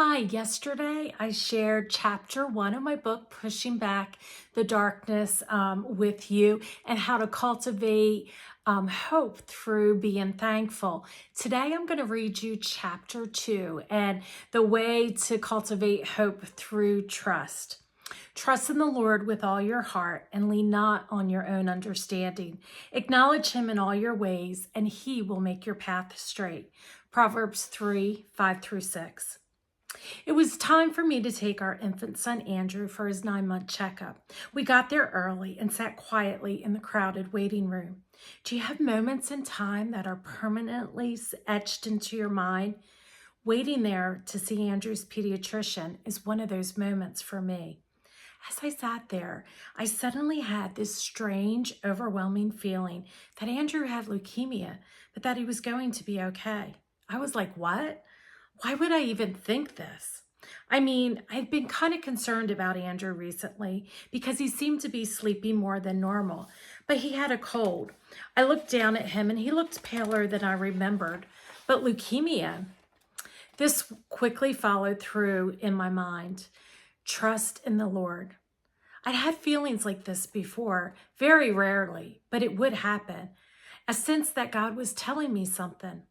Hi, yesterday I shared chapter 1 of my book, Pushing Back the Darkness, with you and how to cultivate hope through being thankful. Today I'm going to read you chapter 2 and the way to cultivate hope through trust. Trust in the Lord with all your heart and lean not on your own understanding. Acknowledge him in all your ways and he will make your path straight. Proverbs 3:5-6. It was time for me to take our infant son Andrew for his 9-month checkup. We got there early and sat quietly in the crowded waiting room. Do you have moments in time that are permanently etched into your mind? Waiting there to see Andrew's pediatrician is one of those moments for me. As I sat there, I suddenly had this strange, overwhelming feeling that Andrew had leukemia, but that he was going to be okay. I was like, what? Why would I even think this? I mean, I've been kind of concerned about Andrew recently because he seemed to be sleeping more than normal, but he had a cold. I looked down at him and he looked paler than I remembered. But leukemia, this quickly followed through in my mind. Trust in the Lord. I'd had feelings like this before, very rarely, but it would happen. A sense that God was telling me something.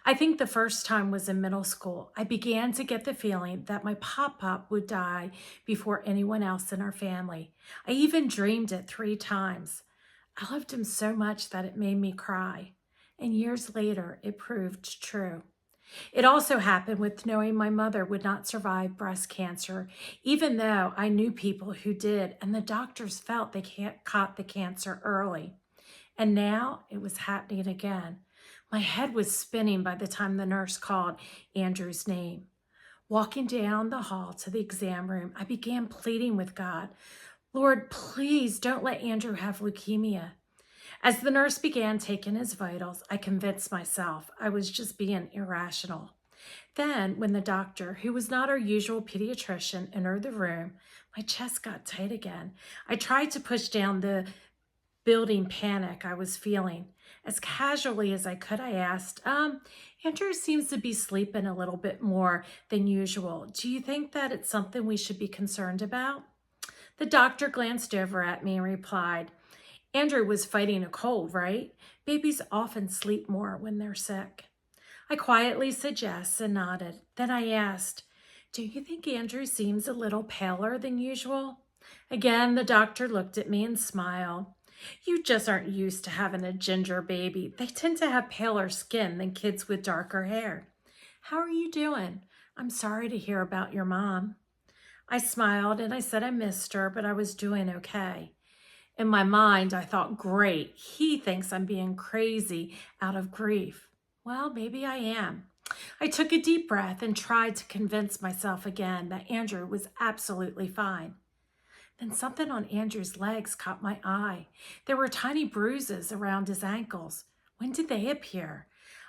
I think the first time was in middle school. I began to get the feeling that my pop-pop would die before anyone else in our family. I even dreamed it 3 times. I loved him so much that it made me cry. And years later, it proved true. It also happened with knowing my mother would not survive breast cancer, even though I knew people who did, and the doctors felt they caught the cancer early. And now it was happening again. My head was spinning by the time the nurse called Andrew's name. Walking down the hall to the exam room, I began pleading with God, Lord, please don't let Andrew have leukemia. As the nurse began taking his vitals, I convinced myself I was just being irrational. Then, when the doctor, who was not our usual pediatrician, entered the room, my chest got tight again. I tried to push down the building panic I was feeling. As casually as I could, I asked, Andrew seems to be sleeping a little bit more than usual. Do you think that it's something we should be concerned about? The doctor glanced over at me and replied, Andrew was fighting a cold, right? Babies often sleep more when they're sick. I quietly said yes and nodded. Then I asked, do you think Andrew seems a little paler than usual? Again, the doctor looked at me and smiled. You just aren't used to having a ginger baby. They tend to have paler skin than kids with darker hair. How are you doing? I'm sorry to hear about your mom. I smiled and I said I missed her, but I was doing okay. In my mind, I thought, great, he thinks I'm being crazy out of grief. Well, maybe I am. I took a deep breath and tried to convince myself again that Andrew was absolutely fine. Then something on Andrew's legs caught my eye. There were tiny bruises around his ankles. When did they appear?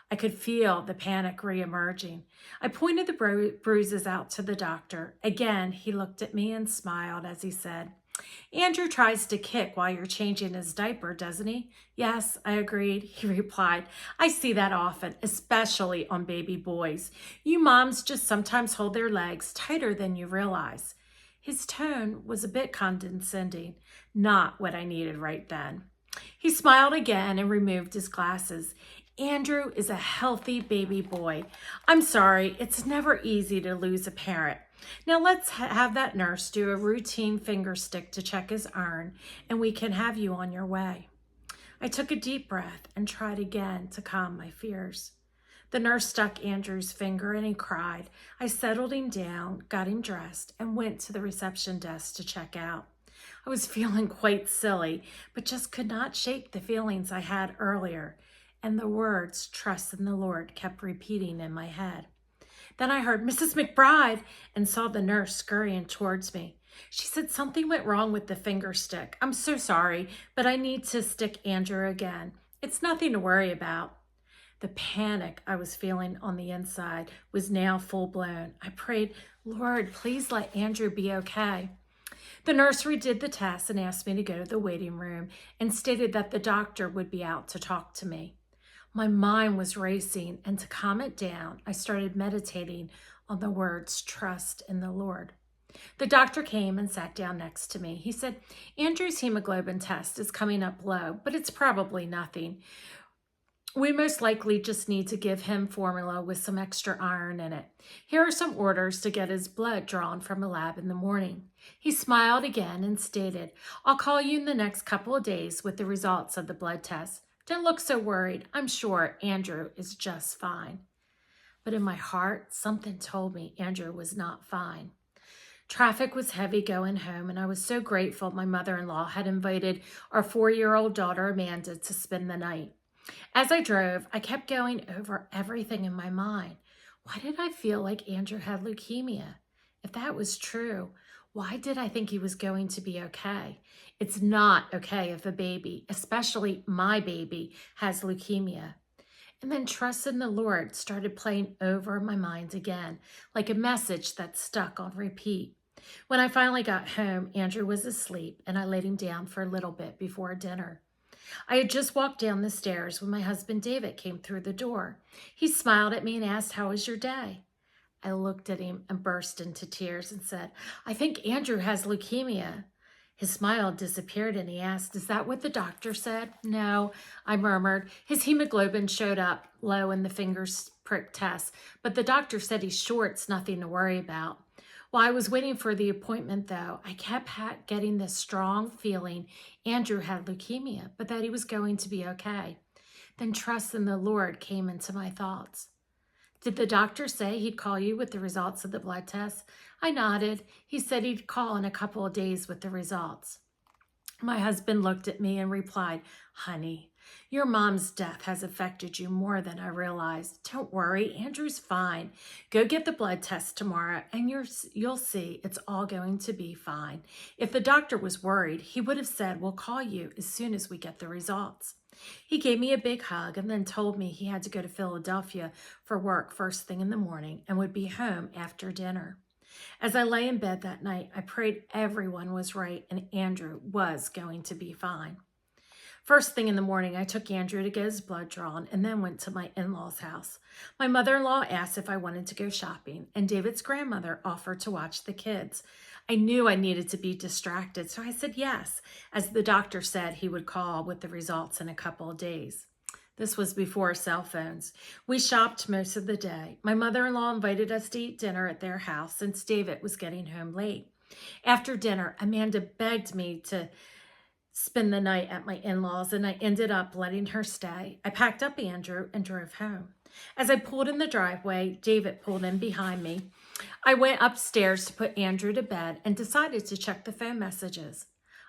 I could feel the panic re-emerging. I pointed the bruises out to the doctor. Again, he looked at me and smiled as he said, Andrew tries to kick while you're changing his diaper, doesn't he? Yes, I agreed, he replied. I see that often, especially on baby boys. You moms just sometimes hold their legs tighter than you realize. His tone was a bit condescending, not what I needed right then. He smiled again and removed his glasses. Andrew is a healthy baby boy. I'm sorry, it's never easy to lose a parent. Now let's have that nurse do a routine finger stick to check his iron, and we can have you on your way. I took a deep breath and tried again to calm my fears. The nurse stuck Andrew's finger and he cried. I settled him down, got him dressed, and went to the reception desk to check out. I was feeling quite silly, but just could not shake the feelings I had earlier, and the words, trust in the Lord, kept repeating in my head. Then I heard Mrs. McBride and saw the nurse scurrying towards me. She said something went wrong with the finger stick. I'm so sorry, but I need to stick Andrew again. It's nothing to worry about. The panic I was feeling on the inside was now full blown. I prayed, Lord, please let Andrew be okay. The nurse redid the test and asked me to go to the waiting room and stated that the doctor would be out to talk to me. My mind was racing, and to calm it down, I started meditating on the words, trust in the Lord. The doctor came and sat down next to me. He said, Andrew's hemoglobin test is coming up low, but it's probably nothing. We most likely just need to give him formula with some extra iron in it. Here are some orders to get his blood drawn from a lab in the morning. He smiled again and stated, I'll call you in the next couple of days with the results of the blood test. Don't look so worried. I'm sure Andrew is just fine. But in my heart, something told me Andrew was not fine. Traffic was heavy going home, and I was so grateful my mother-in-law had invited our 4-year-old daughter, Amanda, to spend the night. As I drove, I kept going over everything in my mind. Why did I feel like Andrew had leukemia? If that was true, why did I think he was going to be okay? It's not okay if a baby, especially my baby, has leukemia. And then trust in the Lord started playing over my mind again, like a message that stuck on repeat. When I finally got home, Andrew was asleep, and I laid him down for a little bit before dinner. I had just walked down the stairs when my husband David came through the door. He smiled at me and asked, how was your day? I looked at him and burst into tears and said, I think Andrew has leukemia. His smile disappeared and he asked, is that what the doctor said? No, I murmured. His hemoglobin showed up low in the finger prick test, but the doctor said he's sure it's nothing to worry about. While I was waiting for the appointment, though, I kept getting this strong feeling Andrew had leukemia, but that he was going to be okay. Then trust in the Lord came into my thoughts. Did the doctor say he'd call you with the results of the blood test? I nodded. He said he'd call in a couple of days with the results. My husband looked at me and replied, honey, your mom's death has affected you more than I realized. Don't worry, Andrew's fine. Go get the blood test tomorrow and you'll see it's all going to be fine. If the doctor was worried, he would have said, we'll call you as soon as we get the results. He gave me a big hug and then told me he had to go to Philadelphia for work first thing in the morning and would be home after dinner. As I lay in bed that night, I prayed everyone was right and Andrew was going to be fine. First thing in the morning, I took Andrew to get his blood drawn and then went to my in-laws' house. My mother-in-law asked if I wanted to go shopping, and David's grandmother offered to watch the kids. I knew I needed to be distracted, so I said yes, as the doctor said he would call with the results in a couple of days. This was before cell phones. We shopped most of the day. My mother-in-law invited us to eat dinner at their house since David was getting home late. After dinner, Amanda begged me to spend the night at my in-laws, and I ended up letting her stay. I packed up Andrew and drove home. As I pulled in the driveway, David pulled in behind me. I went upstairs to put Andrew to bed and decided to check the phone messages.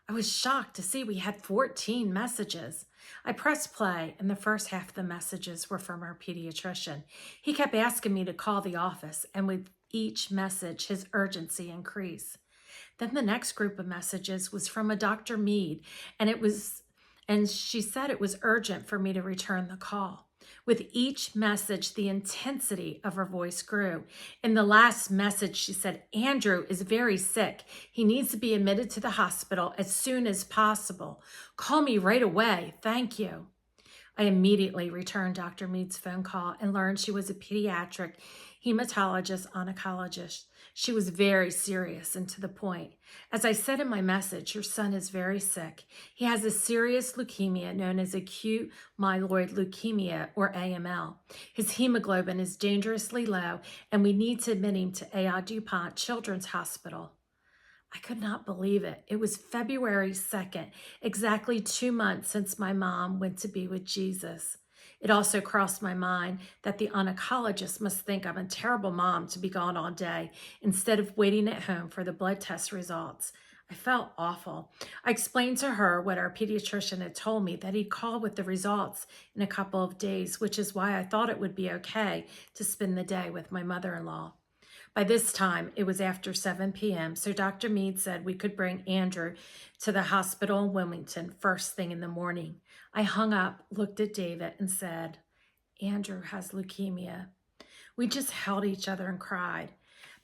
I was shocked to see we had 14 messages. I pressed play, and the first half of the messages were from our pediatrician. He kept asking me to call the office, and with each message, his urgency increased. Then the next group of messages was from a Dr. Mead, and she said it was urgent for me to return the call. With each message, the intensity of her voice grew. In the last message, she said, Andrew is very sick. He needs to be admitted to the hospital as soon as possible. Call me right away. Thank you. I immediately returned Dr. Mead's phone call and learned she was a pediatric hematologist oncologist. She was very serious and to the point. As I said in my message, your son is very sick. He has a serious leukemia known as acute myeloid leukemia, or AML. His hemoglobin is dangerously low, and we need to admit him to A.I. DuPont Children's Hospital. I could not believe it. It was February 2nd, exactly 2 months since my mom went to be with Jesus. It also crossed my mind that the oncologist must think I'm a terrible mom to be gone all day instead of waiting at home for the blood test results. I felt awful. I explained to her what our pediatrician had told me, that he'd call with the results in a couple of days, which is why I thought it would be okay to spend the day with my mother-in-law. By this time, it was after 7 p.m., so Dr. Mead said we could bring Andrew to the hospital in Wilmington first thing in the morning. I hung up, looked at David, and said, Andrew has leukemia. We just held each other and cried.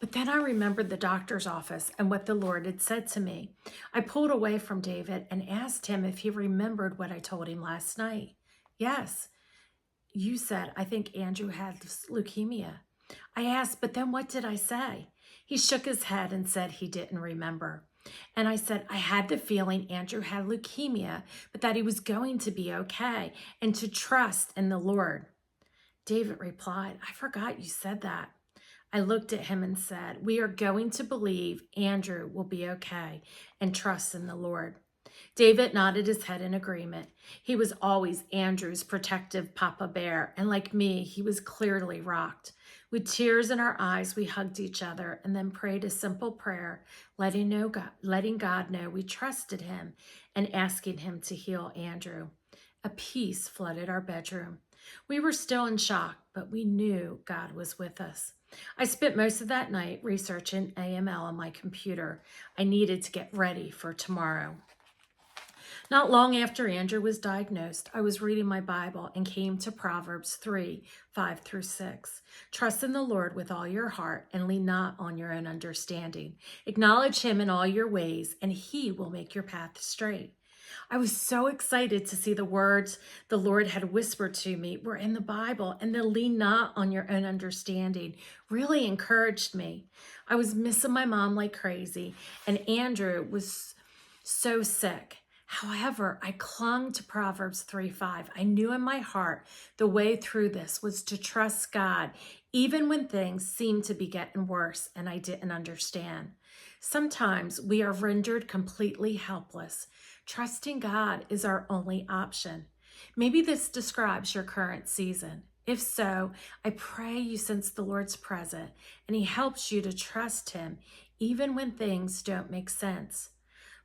But then I remembered the doctor's office and what the Lord had said to me. I pulled away from David and asked him if he remembered what I told him last night. Yes. you said, I think Andrew had leukemia. I asked, but then what did I say? He shook his head and said he didn't remember. And I said, I had the feeling Andrew had leukemia, but that he was going to be okay and to trust in the Lord. David replied, I forgot you said that. I looked at him and said, we are going to believe Andrew will be okay and trust in the Lord. David nodded his head in agreement. He was always Andrew's protective Papa Bear, and like me, he was clearly rocked. With tears in our eyes, we hugged each other and then prayed a simple prayer, letting God know we trusted him and asking him to heal Andrew. A peace flooded our bedroom. We were still in shock, but we knew God was with us. I spent most of that night researching AML on my computer. I needed to get ready for tomorrow. Not long after Andrew was diagnosed, I was reading my Bible and came to Proverbs 3, 5 through 6. Trust in the Lord with all your heart and lean not on your own understanding. Acknowledge him in all your ways, and he will make your path straight. I was so excited to see the words the Lord had whispered to me were in the Bible, and the lean not on your own understanding really encouraged me. I was missing my mom like crazy, and Andrew was so sick. However, I clung to Proverbs 3:5. I knew in my heart the way through this was to trust God, even when things seemed to be getting worse and I didn't understand. Sometimes we are rendered completely helpless. Trusting God is our only option. Maybe this describes your current season. If so, I pray you sense the Lord's presence and he helps you to trust him even when things don't make sense.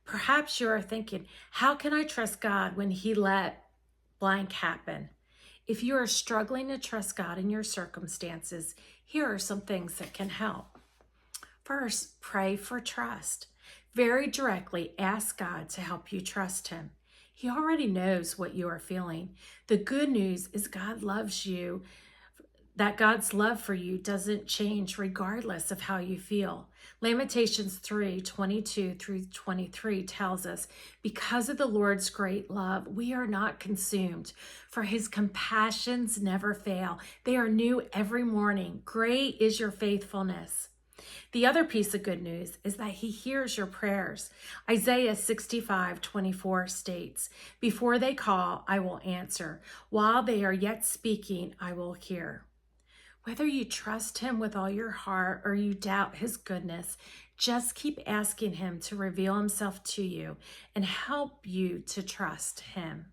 Perhaps you are thinking, how can I trust God when he let blank happen? If you are struggling to trust God in your circumstances, here are some things that can help. First, pray for trust. Very directly ask God to help you trust him. He already knows what you are feeling. The good news is God loves you, that God's love for you doesn't change regardless of how you feel. Lamentations 3:22 through 23 tells us, because of the Lord's great love, we are not consumed, for his compassions never fail. They are new every morning. Great is your faithfulness. The other piece of good news is that he hears your prayers. Isaiah 65:24 states, before they call, I will answer. While they are yet speaking, I will hear. Whether you trust him with all your heart or you doubt his goodness, just keep asking him to reveal himself to you and help you to trust him.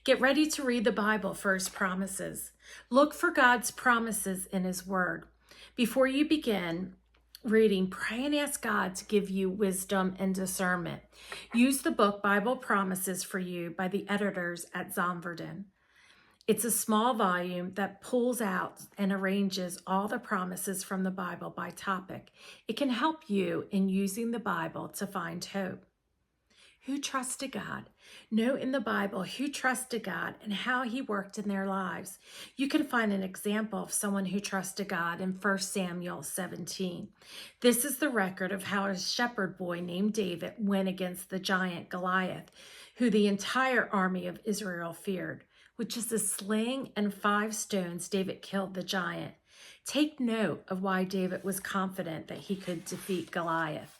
Get ready to read the Bible for his promises. Look for God's promises in his word. Before you begin reading, pray and ask God to give you wisdom and discernment. Use the book Bible Promises for You by the editors at Zondervan. It's a small volume that pulls out and arranges all the promises from the Bible by topic. It can help you in using the Bible to find hope. Who trusted God? Know in the Bible who trusted God and how he worked in their lives. You can find an example of someone who trusted God in 1 Samuel 17. This is the record of how a shepherd boy named David went against the giant Goliath, who the entire army of Israel feared. With just a sling and 5 stones, David killed the giant. Take note of why David was confident that he could defeat Goliath.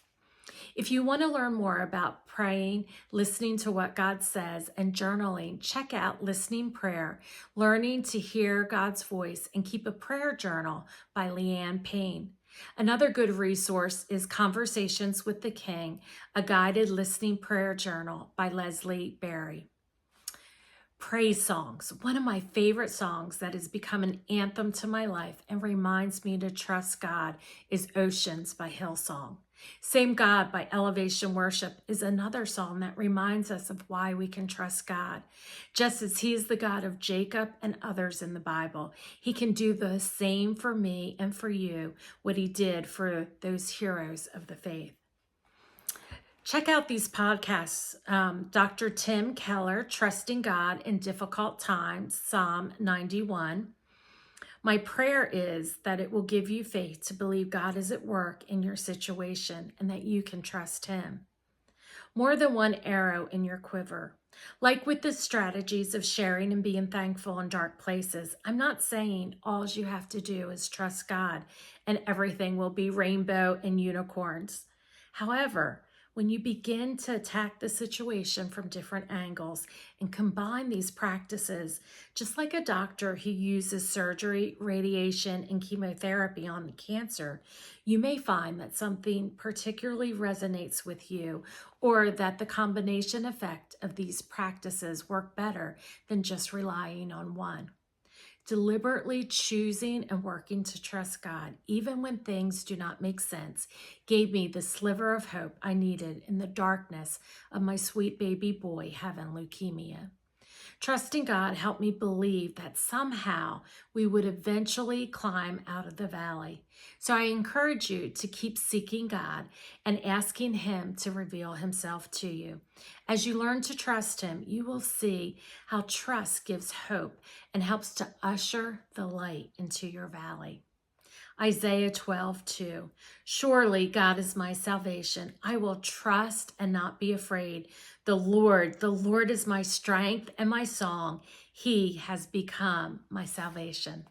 If you want to learn more about praying, listening to what God says, and journaling, check out Listening Prayer, Learning to Hear God's Voice, and Keep a Prayer Journal by Leanne Payne. Another good resource is Conversations with the King, a guided listening prayer journal by Leslie Berry. Praise songs. One of my favorite songs that has become an anthem to my life and reminds me to trust God is Oceans by Hillsong. Same God by Elevation Worship is another song that reminds us of why we can trust God. Just as he is the God of Jacob and others in the Bible, he can do the same for me and for you, what he did for those heroes of the faith. Check out these podcasts. Dr. Tim Keller, Trusting God in Difficult Times, Psalm 91. My prayer is that it will give you faith to believe God is at work in your situation and that you can trust him. more than one arrow in your quiver. Like with the strategies of sharing and being thankful in dark places, I'm not saying all you have to do is trust God and everything will be rainbow and unicorns. However, when you begin to attack the situation from different angles and combine these practices, just like a doctor who uses surgery, radiation, and chemotherapy on the cancer, you may find that something particularly resonates with you, or that the combination effect of these practices work better than just relying on one. Deliberately choosing and working to trust God, even when things do not make sense, gave me the sliver of hope I needed in the darkness of my sweet baby boy having leukemia. Trusting God helped me believe that somehow we would eventually climb out of the valley. So I encourage you to keep seeking God and asking Him to reveal Himself to you. As you learn to trust Him, you will see how trust gives hope and helps to usher the light into your valley. Isaiah 12:2. Surely God is my salvation. I will trust and not be afraid. The Lord is my strength and my song. He has become my salvation.